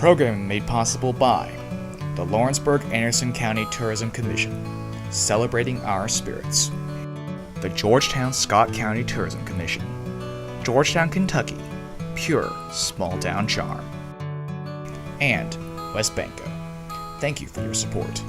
Programming made possible by the Lawrenceburg-Anderson County Tourism Commission, celebrating our spirits. The Georgetown-Scott County Tourism Commission. Georgetown, Kentucky, pure small-town charm. And West Banco. Thank you for your support.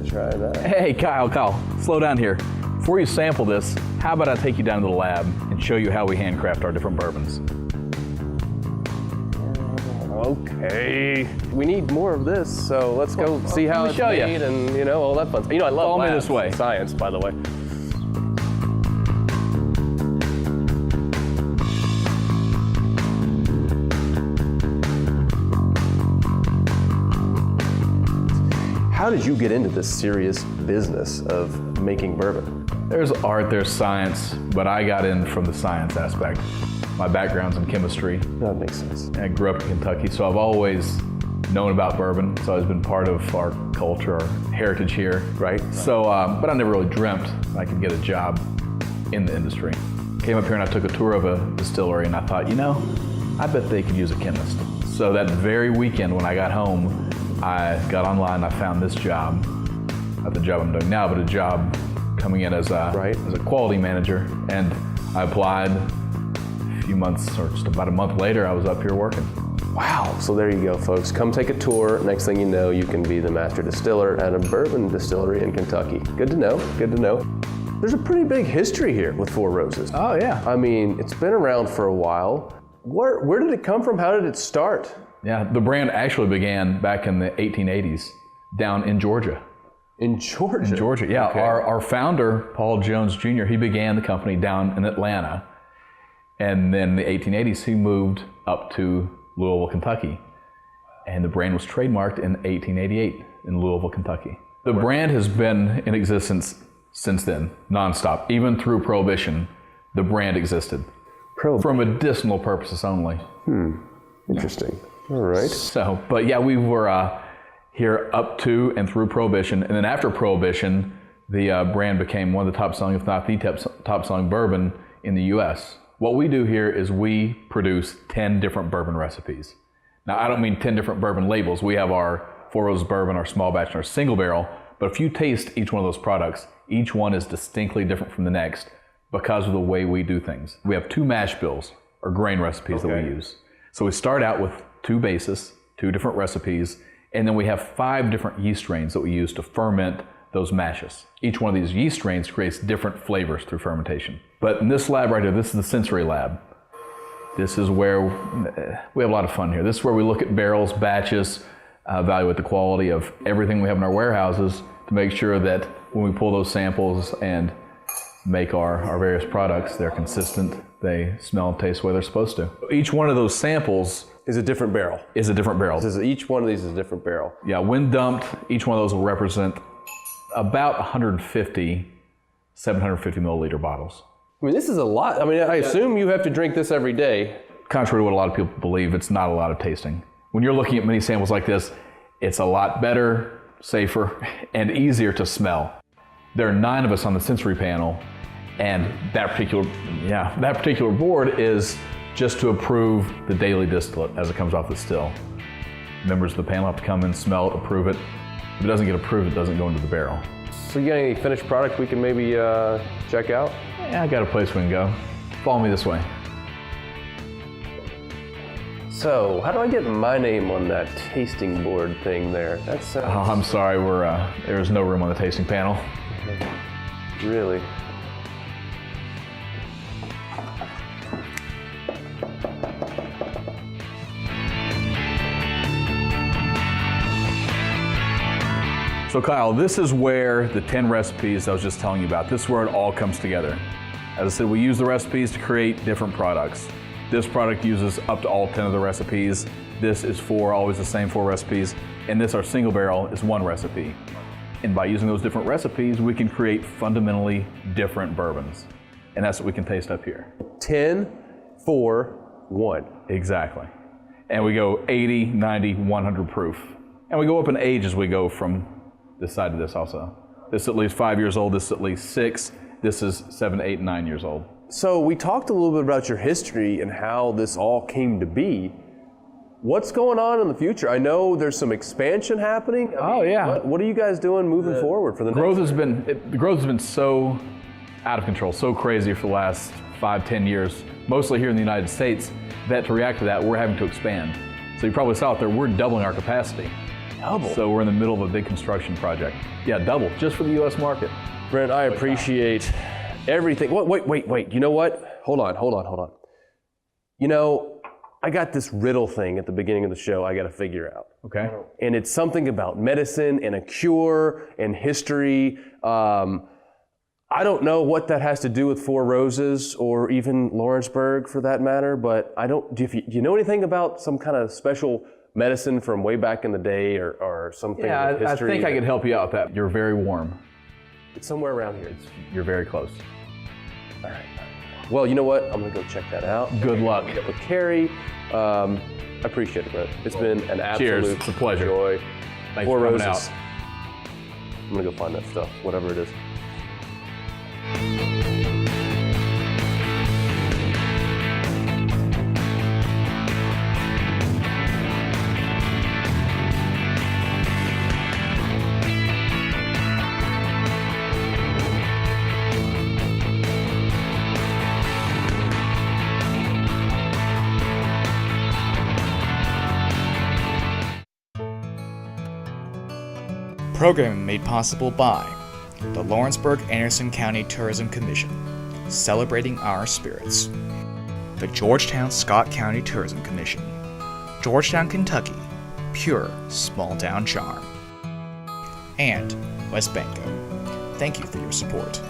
Try that. Hey, Kyle, slow down here. Before you sample this, how about I take you down to the lab and show you how we handcraft our different bourbons? Okay. We need more of this, so let's go see how it's made and, all that fun stuff. I love Follow me labs, this way. Science, by the way. How did you get into this serious business of making bourbon? There's art, there's science, but I got in from the science aspect. My background's in chemistry. That makes sense. I grew up in Kentucky, so I've always known about bourbon. It's always been part of our culture, our heritage here. Right. So, but I never really dreamt I could get a job in the industry. Came up here and I took a tour of a distillery and I thought, I bet they could use a chemist. So that very weekend when I got home, I got online and I found this job. Not the job I'm doing now, but a job coming in as a quality manager. And I applied a few months, or just about a month later, I was up here working. Wow, so there you go, folks. Come take a tour. Next thing you know, you can be the master distiller at a bourbon distillery in Kentucky. Good to know, good to know. There's a pretty big history here with Four Roses. Oh yeah. I mean, it's been around for a while. Where did it come from? How did it start? Yeah, the brand actually began back in the 1880s down in Georgia. In Georgia? In Georgia, yeah. Okay. Our founder, Paul Jones Jr., he began the company down in Atlanta. And then in the 1880s, he moved up to Louisville, Kentucky. And the brand was trademarked in 1888 in Louisville, Kentucky. The brand has been in existence since then, nonstop. Even through Prohibition, the brand existed. For medicinal purposes only. Interesting. All right. So, but yeah, we were here up to and through Prohibition. And then after Prohibition, the brand became one of the top selling, if not the top selling bourbon in the U.S. What we do here is we produce 10 different bourbon recipes. Now, I don't mean 10 different bourbon labels. We have our Four Roses bourbon, our small batch, and our single barrel. But if you taste each one of those products, each one is distinctly different from the next because of the way we do things. We have 2 mash bills, or grain recipes that we use. So we start out with 2 bases, 2 different recipes, and then we have 5 different yeast strains that we use to ferment those mashes. Each one of these yeast strains creates different flavors through fermentation. But in this lab right here, this is the sensory lab. This is where we have a lot of fun here. This is where we look at barrels, batches, evaluate the quality of everything we have in our warehouses to make sure that when we pull those samples and make our various products, they're consistent, they smell and taste the way they're supposed to. Each one of those samples is a different barrel. Each one of these is a different barrel. Yeah, when dumped, each one of those will represent about 750 milliliter bottles. I mean, this is a lot. I mean, I assume you have to drink this every day. Contrary to what a lot of people believe, it's not a lot of tasting. When you're looking at many samples like this, it's a lot better, safer, and easier to smell. There are 9 of us on the sensory panel, and that particular board is just to approve the daily distillate as it comes off the still. Members of the panel have to come in, smell it, approve it. If it doesn't get approved, it doesn't go into the barrel. So you got any finished product we can maybe check out? Yeah, I got a place we can go. Follow me this way. So, how do I get my name on that tasting board thing there? That's I'm sorry, there's no room on the tasting panel. Really? So Kyle, this is where the 10 recipes I was just telling you about, this is where it all comes together. As I said, we use the recipes to create different products. This product uses up to all 10 of the recipes. This is always the same 4 recipes. And this, our single barrel, is 1 recipe. And by using those different recipes, we can create fundamentally different bourbons. And that's what we can taste up here. 10, 4, 1. Exactly. And we go 80, 90, 100 proof. And we go up in age as we go from this side to this also. This is at least 5 years old, this is at least 6, this is 7, 8, 9 years old. So we talked a little bit about your history and how this all came to be. What's going on in the future? I know there's some expansion happening. What are you guys doing moving forward for the growth has been the growth has been so out of control, so crazy for the last 5-10 years, mostly here in the United States, that to react to that, we're having to expand. So you probably saw out there, we're doubling our capacity. Double? So we're in the middle of a big construction project. Yeah, double, just for the U.S. market. Brent, I appreciate everything. Wait. You know what? Hold on. You know, I got this riddle thing at the beginning of the show I got to figure out. Okay. And it's something about medicine and a cure and history. I don't know what that has to do with Four Roses or even Lawrenceburg for that matter, but do you know anything about some kind of special medicine from way back in the day or something with history? I think I could help you out with that. You're very warm. It's somewhere around here. You're very close. All right. Well, you know what? I'm going to go check that out. Good luck. Get with Carrie. I appreciate it, Brent. It's been an absolute Cheers. It's a pleasure. Joy. Thanks Four for coming Roses. out. I'm going to go find that stuff, whatever it is. Programming made possible by the Lawrenceburg-Anderson County Tourism Commission, celebrating our spirits. The Georgetown-Scott County Tourism Commission, Georgetown, Kentucky, pure small-town charm. And West Banco. Thank you for your support.